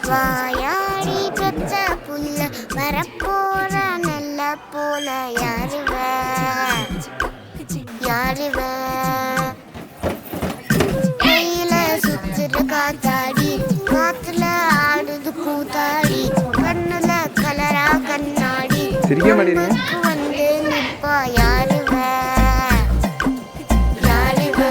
வாயாடி பெற்ற புல்ல வரப்போற நல்ல போல யாருவ யாருவ கையில சுத்துற காத்தாடி காத்துல ஆடுது கூத்தாடி கண்ணுல கலரா கண்ணாடி வந்து நிப்பா யாருவ யாருவ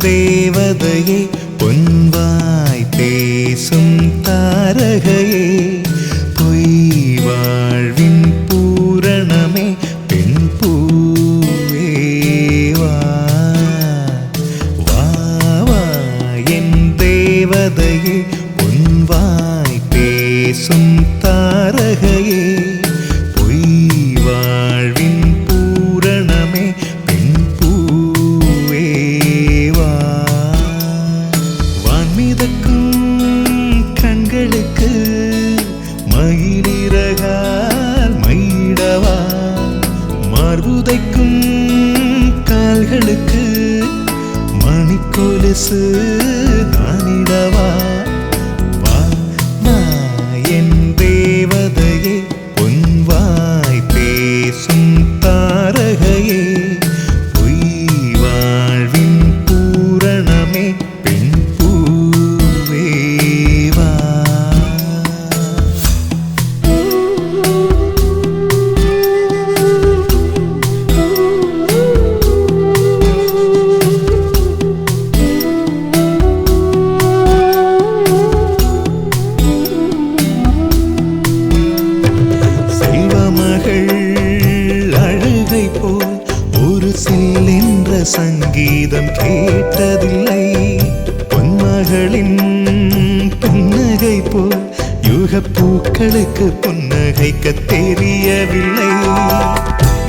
தேவதையே பொன்வாய் பேசும் தாரகையே பொய் வாழ்வின் பூரணமே பெண் பூவேவா வா வா என் தேவதையே பொன்வாய் பேசும் தாரகையே பொய் வாழ்வின் பூரணமே பெண் பூவேவா கண்களுக்கு மயிலிறகால் மயிடவா மார்புதைக்கும் கால்களுக்கு மணிக்கொலுசு நானிடவா வா வா என் தேவதையே பொன்வாய் பேசும் தாரகையே பொய் வாழ்வின் பூரணமே பெண் பூவேவா புன்னகை போல் யுக பூக்களுக்கு புன்னகைக்க தெரியவில்லை.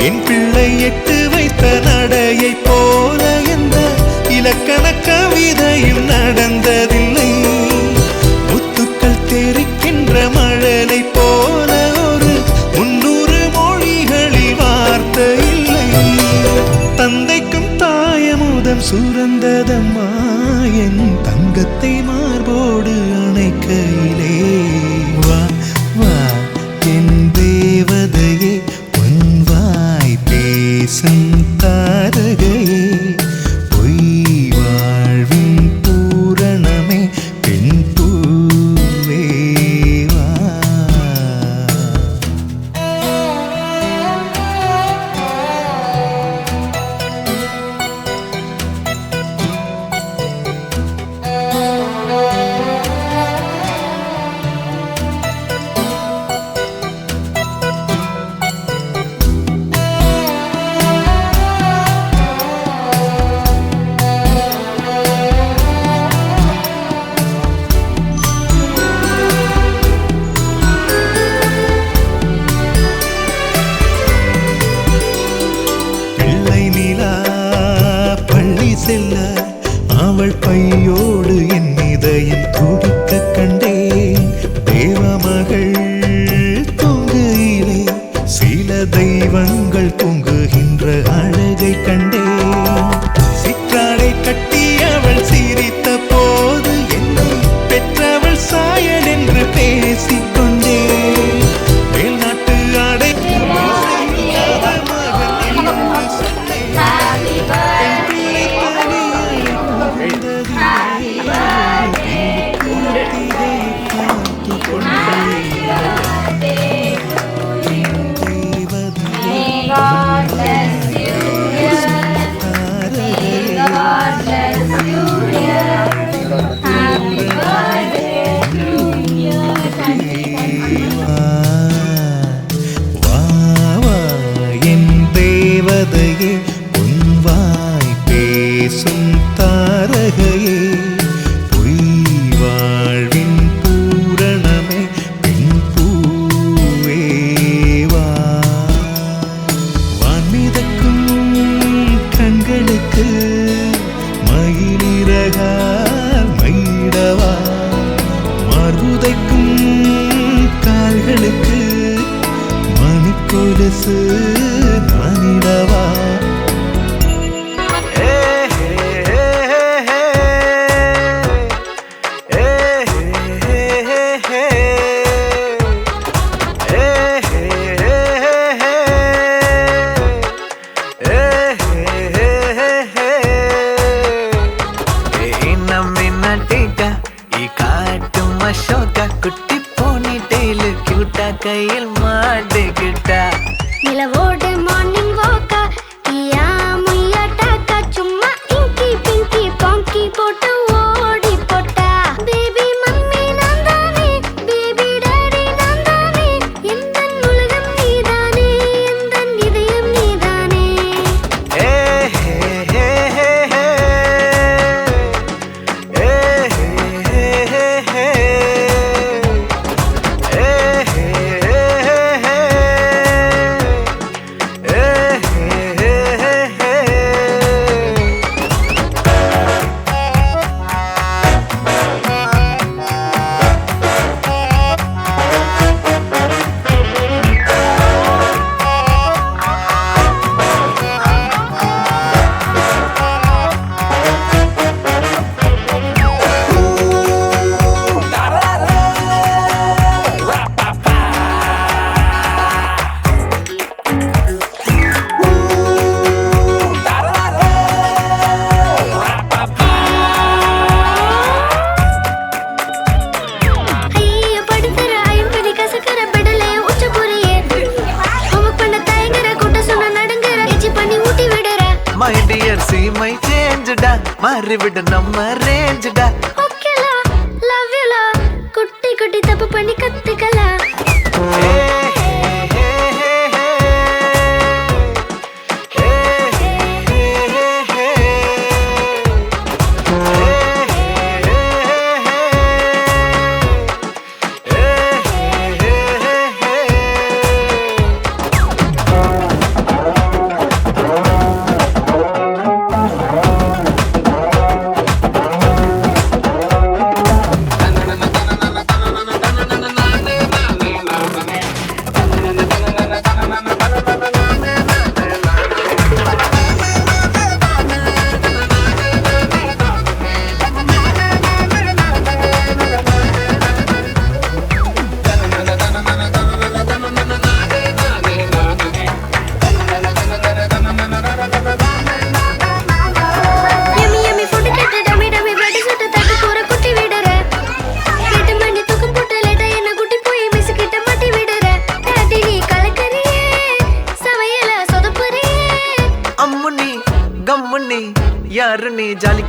என் பிள்ளை எட்டு வைத்த நடையை போல எந்த இலக்கண கவிதையும் நடந்ததில்லை. முத்துக்கள் தெரிக்கின்ற மழலை போல ஒரு 300 மொழிகளில் வார்த்தை இல்லை. தந்தைக்கும் தாயமுதம் சுரந்ததம்மா என் தங்கத்தை மார்போடு அணைக்கையிலே. வா வா என் தேவதையே உன் வாய் பேசும் தாரகையே பொய் வாழ்வின் பூரணமே பெண் பூவே வா. பிள்ளை நிலா பள்ளி செல்ல அவள் பையோடு என் இதயம் துடிக்க கண்டேன். தேவமகள் தூங்குகிலே சில தெய்வங்கள் தூங்குகின்ற அழகை கண்டேன். சிற்றாடை கட்டி அவள் சிரித்த போது என்னை பெற்றவள் சாயல் என்று பேசிக்கொண்டேன். மேல்நாட்டு ஆடை வா வா என் தேவதையே உன் வாய் பேசும் தாரகையே பொய் வாழ்வின் பூரணமே பெண் பூவே வா. வான்மிதக்கும் கண்களுக்கு மயிலிறகால் மயிடவா. மார்புதைக்கும் கால்களுக்கு மணிக்கொலுசு நானிடவா. குட்டி போனி டெய்லு கியூட்டா கையில் மாட்டுக்கிட்டா நிலவோடு மார்னிங் வாக்கா கியா முய்யா டாக்கா சும்மா இங்கி பிங்கி பாங்கி போட்டு ஓடி போட்டா. பேபி மம்மி நான் தானே பேபி டாடி நான் தானே எந்தன் உலகம் நீதானே எந்தன் இதயம் நீதானே. மை டியர் சி மை சேஞ்சுடா மாறிவிட நம்ம ரேஞ்சுடா. ஓகேலா லவ் யூலா குட்டி குட்டி தப்பு பண்ணி கத்துக்கலாம்.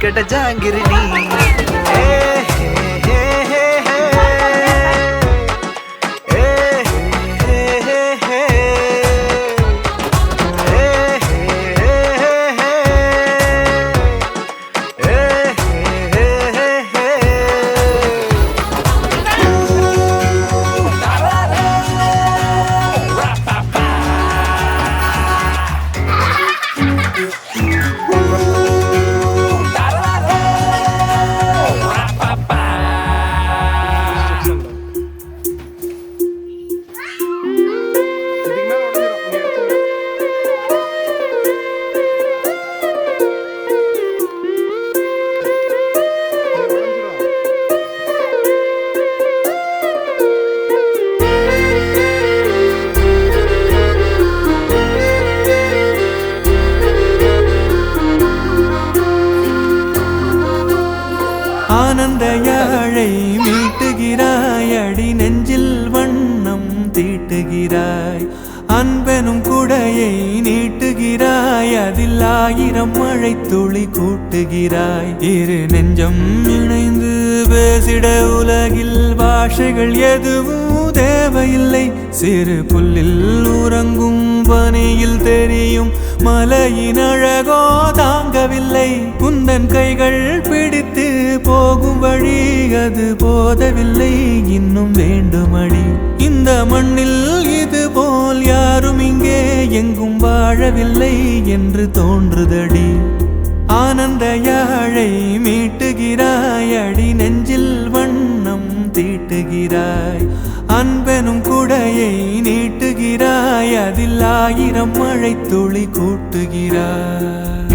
கேட்ட ஜாங்கிரி நீ ஆனந்த யாழை மீட்டுகிறாய் அடி நெஞ்சில் வண்ணம் தீட்டுகிறாய் அன்பெனும் குடையை நீட்டுகிறாய் அதில் 1000 மழை துளி கூட்டுகிறாய் இரு நெஞ்சம் இணைந்து பேசிட உலகில் பாஷைகள் எதுவும் தேவையில்லை சிறு புல்லில் உறங்கும் பனியில் தெரியும் மலையின் அழகோ தாங்கவில்லை குந்தன் கைகள் பிடித்து போகும் வழி அது போதவில்லை இன்னும் வேண்டுமடி இந்த மண்ணில் இது போல் யாரும் இங்கே எங்கும் வாழவில்லை என்று தோன்றுதடி ஆனந்த யாழை மீட்டுகிறாய் அடி நெஞ்சில் வண்ணம் தீட்டுகிறாய் அன்பெனும் குடையை நீட்டுகிறாய் அதில் 1000 மழை துளி கூட்டுகிறாய்